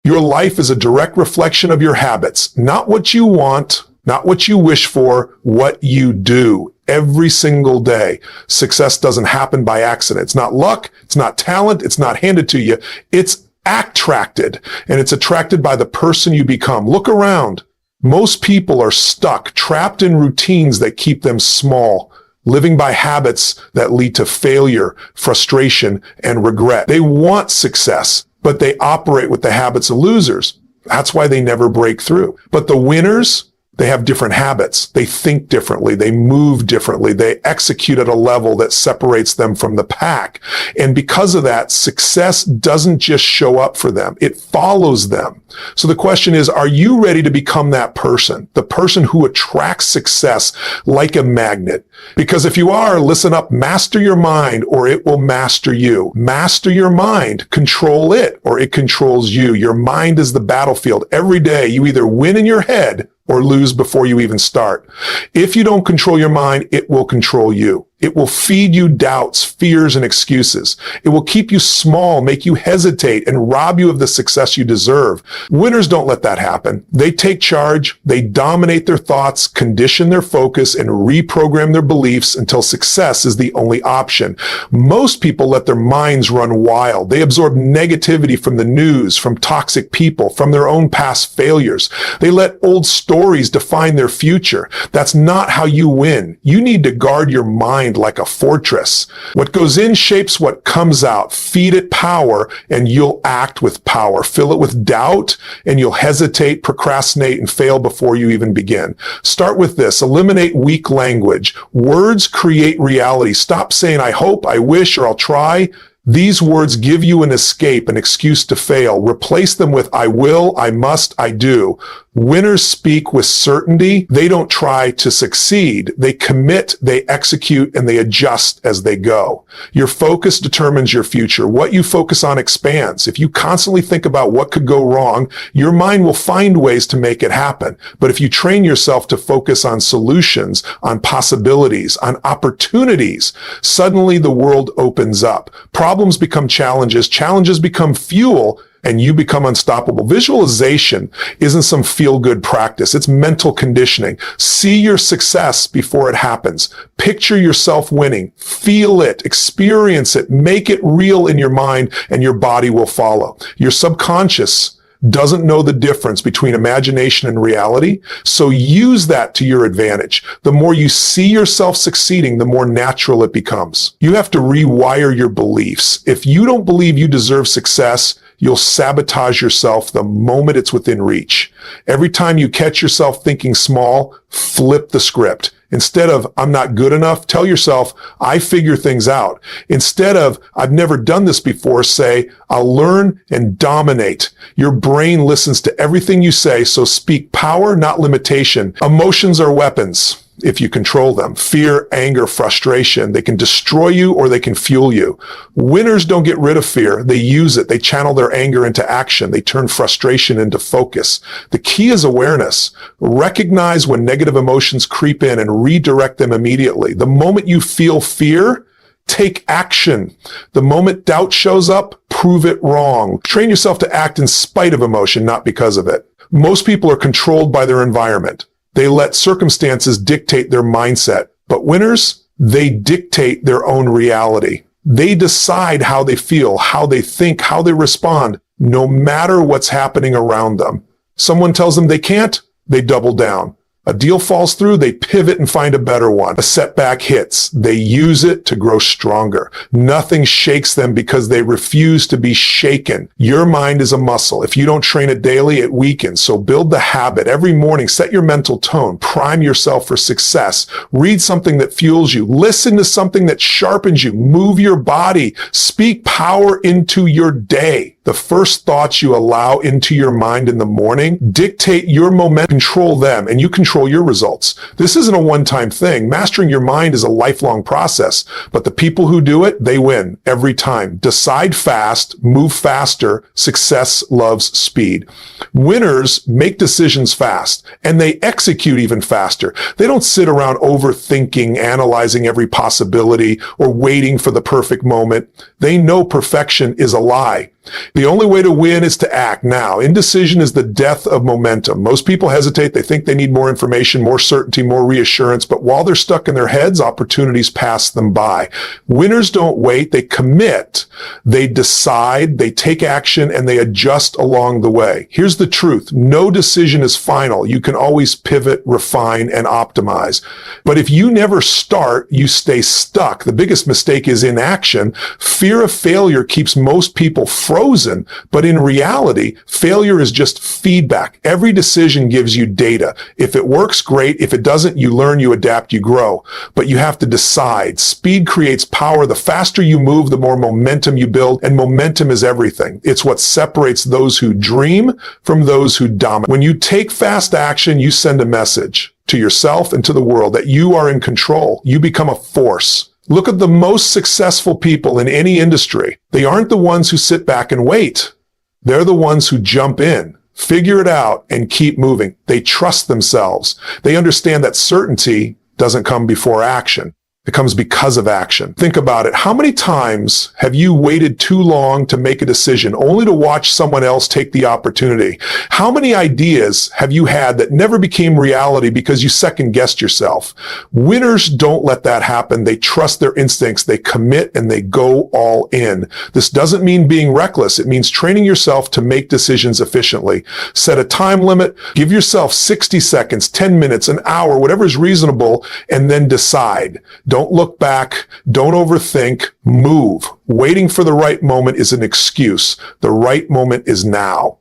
Your life is a direct reflection of your habits, not what you want, not what you wish for, what you do every single day. Success doesn't happen by accident. It's not luck. It's not talent. It's not handed to you. It's attracted, and it's attracted by the person you become. Look around. Most people are stuck, trapped in routines that keep them small, living by habits that lead to failure, frustration, and regret. They want success, but they operate with the habits of losers. That's why they never break through. But the winners, they have different habits. They think differently. They move differently. They execute at a level that separates them from the pack. And because of that, success doesn't just show up for them. It follows them. So the question is, are you ready to become that person? The person who attracts success like a magnet? Because if you are, listen up, master your mind or it will master you. Master your mind, control it or it controls you. Your mind is the battlefield. Every day you either win in your head or lose before you even start. If you don't control your mind, it will control you. It will feed you doubts, fears, and excuses. It will keep you small, make you hesitate, and rob you of the success you deserve. Winners don't let that happen. They take charge, they dominate their thoughts, condition their focus, and reprogram their beliefs until success is the only option. Most people let their minds run wild. They absorb negativity from the news, from toxic people, from their own past failures. They let old stories define their future. That's not how you win. You need to guard your mind like a fortress. What goes in shapes what comes out. Feed it power and you'll act with power. Fill it with doubt and you'll hesitate, procrastinate, and fail before you even begin. Start with this. Eliminate weak language. Words create reality. Stop saying, I hope, I wish, or I'll try. These words give you an escape, an excuse to fail. Replace them with I will, I must, I do. Winners speak with certainty. They don't try to succeed. They commit, they execute, and they adjust as they go. Your focus determines your future. What you focus on expands. If you constantly think about what could go wrong, your mind will find ways to make it happen. But if you train yourself to focus on solutions, on possibilities, on opportunities, suddenly the world opens up. Problems become challenges. Challenges become fuel. And you become unstoppable. Visualization isn't some feel-good practice. It's mental conditioning. See your success before it happens. Picture yourself winning. Feel it. Experience it. Make it real in your mind, and your body will follow. Your subconscious doesn't know the difference between imagination and reality, so use that to your advantage. The more you see yourself succeeding, the more natural it becomes. You have to rewire your beliefs. If you don't believe you deserve success, you'll sabotage yourself the moment it's within reach. Every time you catch yourself thinking small, flip the script. Instead of, I'm not good enough, tell yourself, I figure things out. Instead of, I've never done this before, say, I'll learn and dominate. Your brain listens to everything you say, so speak power, not limitation. Emotions are weapons if you control them. Fear, anger, frustration. They can destroy you or they can fuel you. Winners don't get rid of fear. They use it. They channel their anger into action. They turn frustration into focus. The key is awareness. Recognize when negative emotions creep in and redirect them immediately. The moment you feel fear, take action. The moment doubt shows up, prove it wrong. Train yourself to act in spite of emotion, not because of it. Most people are controlled by their environment. They let circumstances dictate their mindset. But winners, they dictate their own reality. They decide how they feel, how they think, how they respond, no matter what's happening around them. Someone tells them they can't, they double down. A deal falls through, they pivot and find a better one. A setback hits, they use it to grow stronger. Nothing shakes them because they refuse to be shaken. Your mind is a muscle. If you don't train it daily, it weakens. So build the habit. Every morning, set your mental tone. Prime yourself for success. Read something that fuels you. Listen to something that sharpens you. Move your body. Speak power into your day. The first thoughts you allow into your mind in the morning dictate your momentum, control them, and you control your results. This isn't a one-time thing. Mastering your mind is a lifelong process, but the people who do it, they win every time. Decide fast, move faster. Success loves speed. Winners make decisions fast, and they execute even faster. They don't sit around overthinking, analyzing every possibility, or waiting for the perfect moment. They know perfection is a lie. The only way to win is to act now. Indecision is the death of momentum. Most people hesitate. They think they need more information, more certainty, more reassurance. But while they're stuck in their heads, opportunities pass them by. Winners don't wait. They commit. They decide. They take action, and they adjust along the way. Here's the truth. No decision is final. You can always pivot, refine, and optimize. But if you never start, you stay stuck. The biggest mistake is inaction. Fear of failure keeps most people frozen, but in reality, failure is just feedback. Every decision gives you data. If it works, great. If it doesn't, you learn, you adapt, you grow. But you have to decide. Speed creates power. The faster you move, the more momentum you build, and momentum is everything. It's what separates those who dream from those who dominate. When you take fast action, you send a message to yourself and to the world that you are in control. You become a force. Look at the most successful people in any industry. They aren't the ones who sit back and wait. They're the ones who jump in, figure it out, and keep moving. They trust themselves. They understand that certainty doesn't come before action. It comes because of action. Think about it. How many times have you waited too long to make a decision only to watch someone else take the opportunity? How many ideas have you had that never became reality because you second-guessed yourself? Winners don't let that happen. They trust their instincts. They commit and they go all in. This doesn't mean being reckless. It means training yourself to make decisions efficiently. Set a time limit. Give yourself 60 seconds, 10 minutes, an hour, whatever is reasonable, and then decide. Don't look back. Don't overthink. Move. Waiting for the right moment is an excuse. The right moment is now.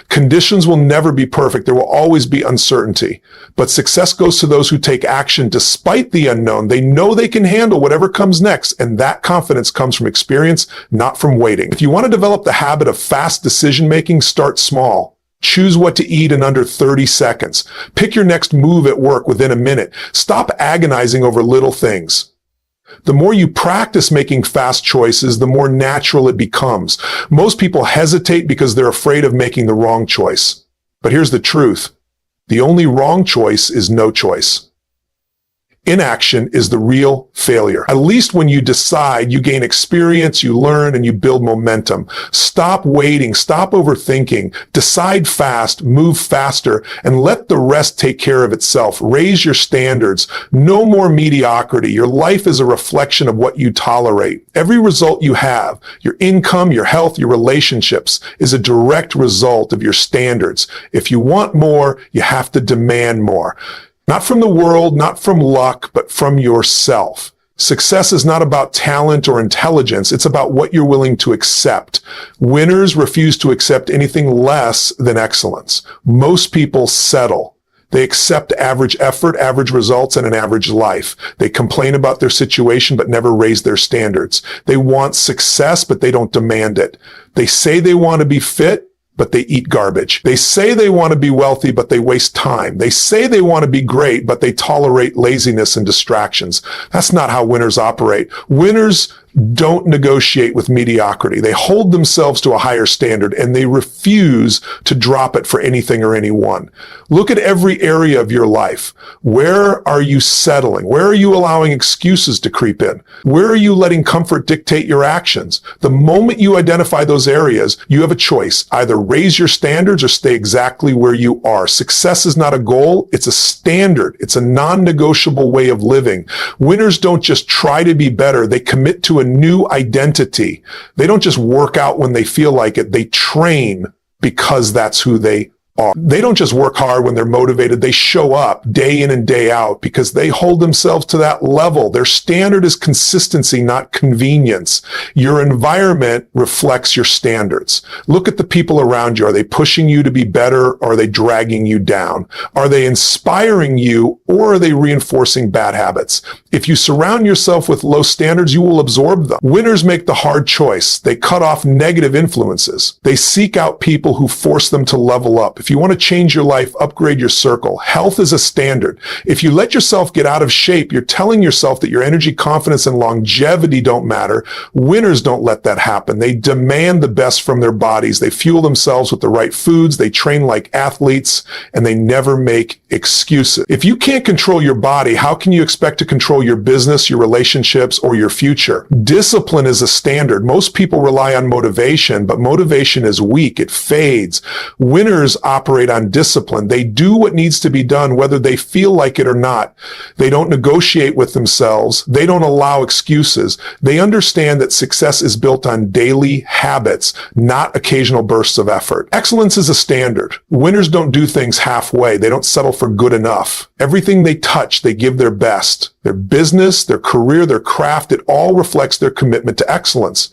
Conditions will never be perfect. There will always be uncertainty. But success goes to those who take action despite the unknown. They know they can handle whatever comes next, and that confidence comes from experience, not from waiting. If you want to develop the habit of fast decision-making, start small. Choose what to eat in under 30 seconds. Pick your next move at work within a minute. Stop agonizing over little things. The more you practice making fast choices, the more natural it becomes. Most people hesitate because they're afraid of making the wrong choice. But here's the truth. The only wrong choice is no choice. Inaction is the real failure. At least when you decide, you gain experience, you learn, and you build momentum. Stop waiting. Stop overthinking. Decide fast, move faster, and let the rest take care of itself. Raise your standards. No more mediocrity. Your life is a reflection of what you tolerate. Every result you have, your income, your health, your relationships, is a direct result of your standards. If you want more, you have to demand more. Not from the world, not from luck, but from yourself. Success is not about talent or intelligence. It's about what you're willing to accept. Winners refuse to accept anything less than excellence. Most people settle. They accept average effort, average results, and an average life. They complain about their situation, but never raise their standards. They want success, but they don't demand it. They say they want to be fit, but they eat garbage. They say they want to be wealthy, but they waste time. They say they want to be great, but they tolerate laziness and distractions. That's not how winners operate. Winners don't negotiate with mediocrity. They hold themselves to a higher standard, and they refuse to drop it for anything or anyone. Look at every area of your life. Where are you settling? Where are you allowing excuses to creep in? Where are you letting comfort dictate your actions? The moment you identify those areas, you have a choice. Either raise your standards or stay exactly where you are. Success is not a goal. It's a standard. It's a non-negotiable way of living. Winners don't just try to be better. They commit to a new identity. They don't just work out when they feel like it. They train because that's who they are. They don't just work hard when they're motivated. They show up day in and day out because they hold themselves to that level. Their standard is consistency, not convenience. Your environment reflects your standards. Look at the people around you. Are they pushing you to be better, or are they dragging you down? Are they inspiring you, or are they reinforcing bad habits? If you surround yourself with low standards, you will absorb them. Winners make the hard choice. They cut off negative influences. They seek out people who force them to level up, If you want to change your life, upgrade your circle. Health is a standard. If you let yourself get out of shape, you're telling yourself that your energy, confidence, and longevity don't matter. Winners don't let that happen. They demand the best from their bodies. They fuel themselves with the right foods. They train like athletes, and they never make excuses. If you can't control your body, how can you expect to control your business, your relationships, or your future? Discipline is a standard. Most people rely on motivation, but motivation is weak. It fades. Winners operate on discipline. They do what needs to be done, whether they feel like it or not. They don't negotiate with themselves. They don't allow excuses. They understand that success is built on daily habits, not occasional bursts of effort. Excellence is a standard. Winners don't do things halfway. They don't settle for good enough. Everything they touch, they give their best. Their business, their career, their craft, it all reflects their commitment to excellence.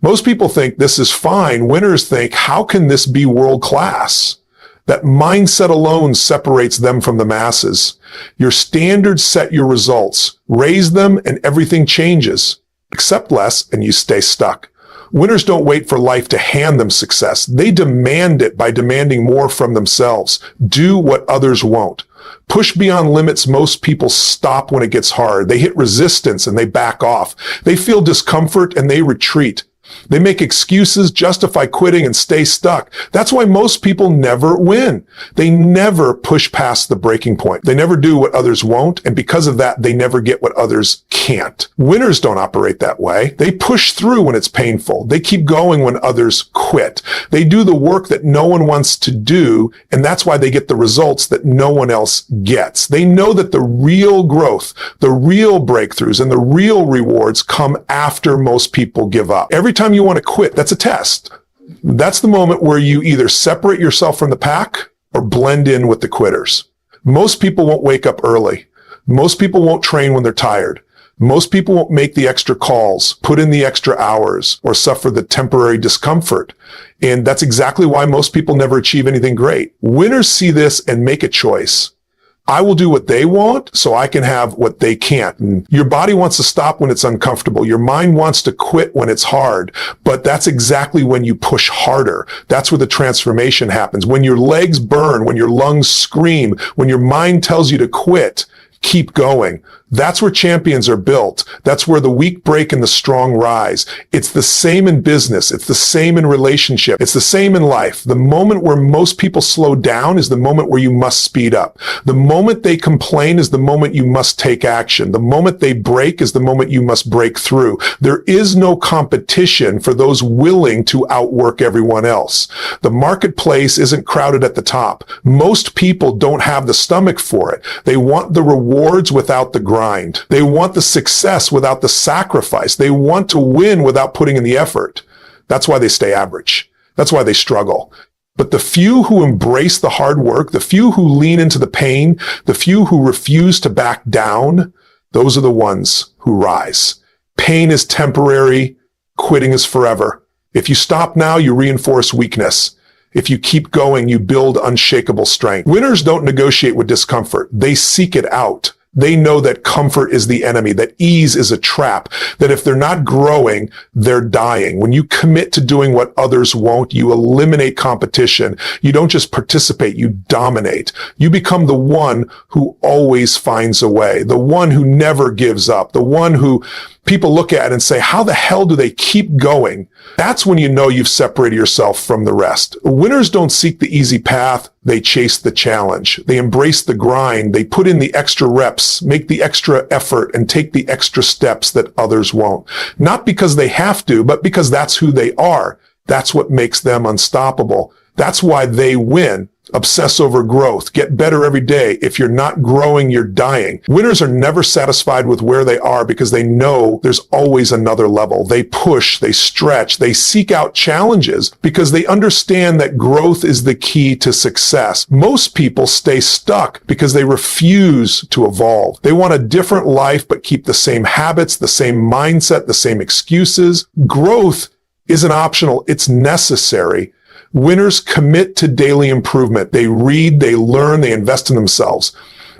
Most people think this is fine. Winners think, how can this be world class? That mindset alone separates them from the masses. Your standards set your results. Raise them and everything changes. Accept less and you stay stuck. Winners don't wait for life to hand them success. They demand it by demanding more from themselves. Do what others won't. Push beyond limits. Most people stop when it gets hard. They hit resistance and they back off. They feel discomfort and they retreat. They make excuses, justify quitting, and stay stuck. That's why most people never win. They never push past the breaking point. They never do what others won't, and because of that, they never get what others can't. Winners don't operate that way. They push through when it's painful. They keep going when others quit. They do the work that no one wants to do, and that's why they get the results that no one else gets. They know that the real growth, the real breakthroughs, and the real rewards come after most people give up. Every time you want to quit, that's a test. That's the moment where you either separate yourself from the pack or blend in with the quitters. Most people won't wake up early. Most people won't train when they're tired. Most people won't make the extra calls, put in the extra hours, or suffer the temporary discomfort. And that's exactly why most people never achieve anything great. Winners see this and make a choice. I will do what they want so I can have what they can't. And your body wants to stop when it's uncomfortable. Your mind wants to quit when it's hard. But that's exactly when you push harder. That's where the transformation happens. When your legs burn, when your lungs scream, when your mind tells you to quit, keep going. That's where champions are built. That's where the weak break and the strong rise. It's the same in business. It's the same in relationship. It's the same in life. The moment where most people slow down is the moment where you must speed up. The moment they complain is the moment you must take action. The moment they break is the moment you must break through. There is no competition for those willing to outwork everyone else. The marketplace isn't crowded at the top. Most people don't have the stomach for it. They want the rewards without the grind. They want the success without the sacrifice. They want to win without putting in the effort. That's why they stay average. That's why they struggle. But the few who embrace the hard work, the few who lean into the pain, the few who refuse to back down, those are the ones who rise. Pain is temporary. Quitting is forever. If you stop now, you reinforce weakness. If you keep going, you build unshakable strength. Winners don't negotiate with discomfort. They seek it out. They know that comfort is the enemy, that ease is a trap, that if they're not growing, they're dying. When you commit to doing what others won't, you eliminate competition. You don't just participate, you dominate. You become the one who always finds a way, the one who never gives up, the one who people look at and say, how the hell do they keep going? That's when you know you've separated yourself from the rest. Winners don't seek the easy path. They chase the challenge. They embrace the grind. They put in the extra reps, make the extra effort, and take the extra steps that others won't. Not because they have to, but because that's who they are. That's what makes them unstoppable. That's why they win. Obsess over growth. Get better every day. If you're not growing, you're dying. Winners are never satisfied with where they are because they know there's always another level. They push, they stretch, they seek out challenges because they understand that growth is the key to success. Most people stay stuck because they refuse to evolve. They want a different life but keep the same habits, the same mindset, the same excuses. Growth isn't optional. It's necessary. Winners commit to daily improvement. They read, they learn, they invest in themselves.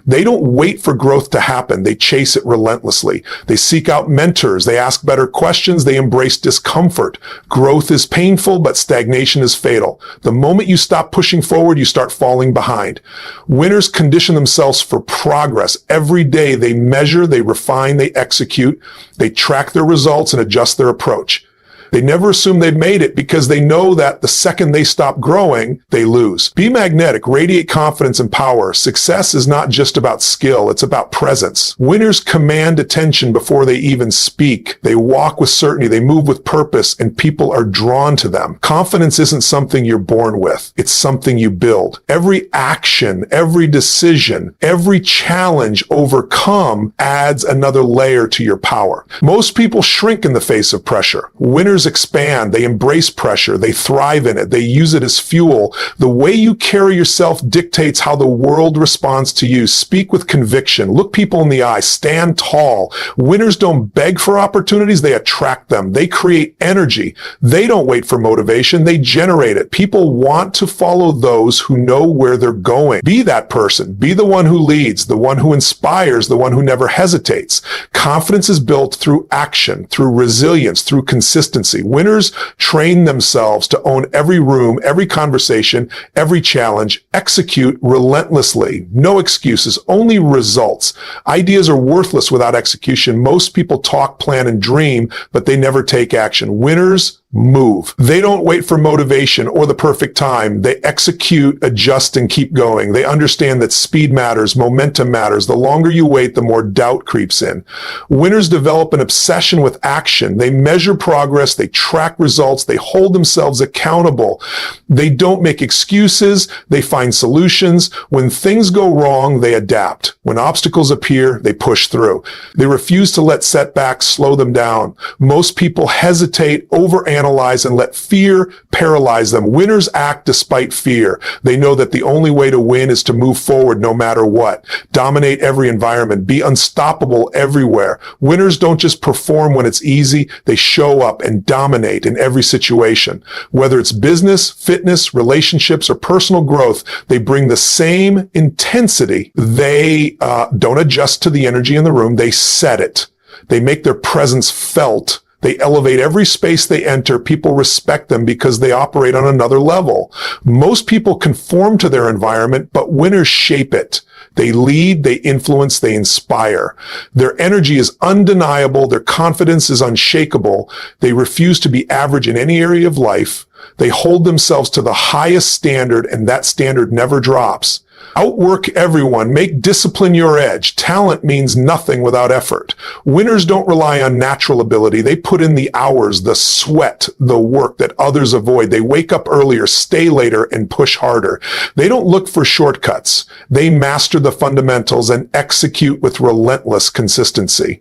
They don't wait for growth to happen. They chase it relentlessly. They seek out mentors. They ask better questions. They embrace discomfort. Growth is painful, but stagnation is fatal. The moment you stop pushing forward, you start falling behind. Winners condition themselves for progress. Every day they measure, they refine, they execute, they track their results and adjust their approach. They never assume they've made it because they know that the second they stop growing, they lose. Be magnetic, radiate confidence and power. Success is not just about skill, it's about presence. Winners command attention before they even speak. They walk with certainty, they move with purpose, and people are drawn to them. Confidence isn't something you're born with, it's something you build. Every action, every decision, every challenge overcome adds another layer to your power. Most people shrink in the face of pressure. Winners expand, they embrace pressure, they thrive in it, they use it as fuel. The way you carry yourself dictates how the world responds to you. Speak with conviction, look people in the eye, stand tall. Winners don't beg for opportunities, they attract them. They create energy. They don't wait for motivation, they generate it. People want to follow those who know where they're going. Be that person. Be the one who leads, the one who inspires, the one who never hesitates. Confidence is built through action, through resilience, through consistency. Winners train themselves to own every room, every conversation, every challenge, execute relentlessly. No excuses, only results. Ideas are worthless without execution. Most people talk, plan, and dream, but they never take action. Winners move. They don't wait for motivation or the perfect time. They execute, adjust, and keep going. They understand that speed matters, momentum matters. The longer you wait, the more doubt creeps in. Winners develop an obsession with action. They measure progress, they track results, they hold themselves accountable. They don't make excuses, they find solutions. When things go wrong, they adapt. When obstacles appear, they push through. They refuse to let setbacks slow them down. Most people hesitate, overanalyze, and let fear paralyze them. Winners act despite fear. They know that the only way to win is to move forward no matter what. Dominate every environment. Be unstoppable everywhere. Winners don't just perform when it's easy. They show up and dominate in every situation. Whether it's business, fitness, relationships, or personal growth, they bring the same intensity. They don't adjust to the energy in the room. They set it. They make their presence felt. They elevate every space they enter. People respect them because they operate on another level. Most people conform to their environment, but winners shape it. They lead, they influence, they inspire. Their energy is undeniable. Their confidence is unshakable. They refuse to be average in any area of life. They hold themselves to the highest standard, and that standard never drops. Outwork everyone. Make discipline your edge. Talent means nothing without effort. Winners don't rely on natural ability. They put in the hours, the sweat, the work that others avoid. They wake up earlier, stay later, and push harder. They don't look for shortcuts. They master the fundamentals and execute with relentless consistency.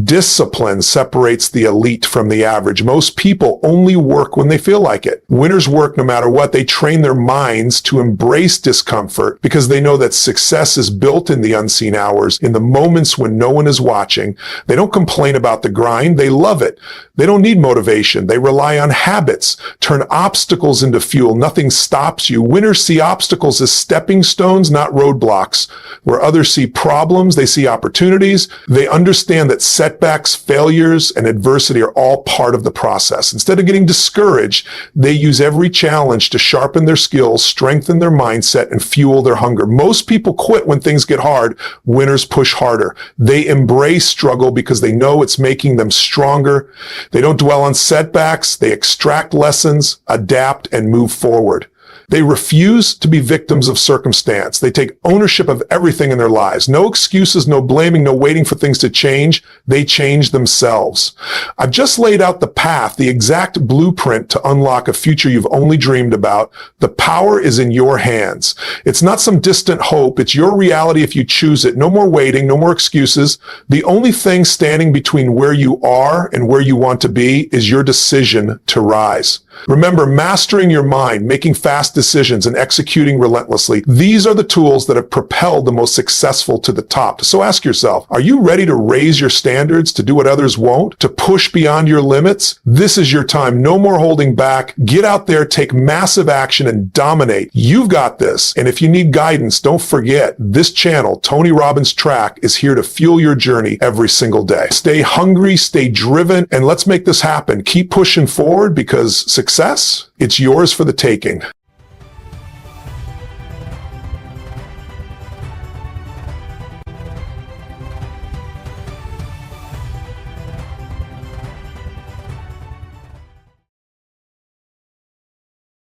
Discipline separates the elite from the average. Most people only work when they feel like it. Winners work no matter what. They train their minds to embrace discomfort because they know that success is built in the unseen hours, in the moments when no one is watching. They don't complain about the grind. They love it. They don't need motivation. They rely on habits. Turn obstacles into fuel. Nothing stops you. Winners see obstacles as stepping stones, not roadblocks. Where others see problems, they see opportunities. They understand that setbacks, failures, and adversity are all part of the process. Instead of getting discouraged, they use every challenge to sharpen their skills, strengthen their mindset, and fuel their hunger. Most people quit when things get hard. Winners push harder. They embrace struggle because they know it's making them stronger. They don't dwell on setbacks. They extract lessons, adapt, and move forward. They refuse to be victims of circumstance. They take ownership of everything in their lives. No excuses, no blaming, no waiting for things to change. They change themselves. I've just laid out the path, the exact blueprint to unlock a future you've only dreamed about. The power is in your hands. It's not some distant hope. It's your reality if you choose it. No more waiting, no more excuses. The only thing standing between where you are and where you want to be is your decision to rise. Remember, mastering your mind, making fast decisions, and executing relentlessly, these are the tools that have propelled the most successful to the top. So ask yourself, are you ready to raise your standards, to do what others won't, to push beyond your limits? This is your time. No more holding back. Get out there, take massive action, and dominate. You've got this. And if you need guidance, don't forget, this channel, Tony Robbins Track, is here to fuel your journey every single day. Stay hungry, stay driven, and let's make this happen. Keep pushing forward because success, it's yours for the taking.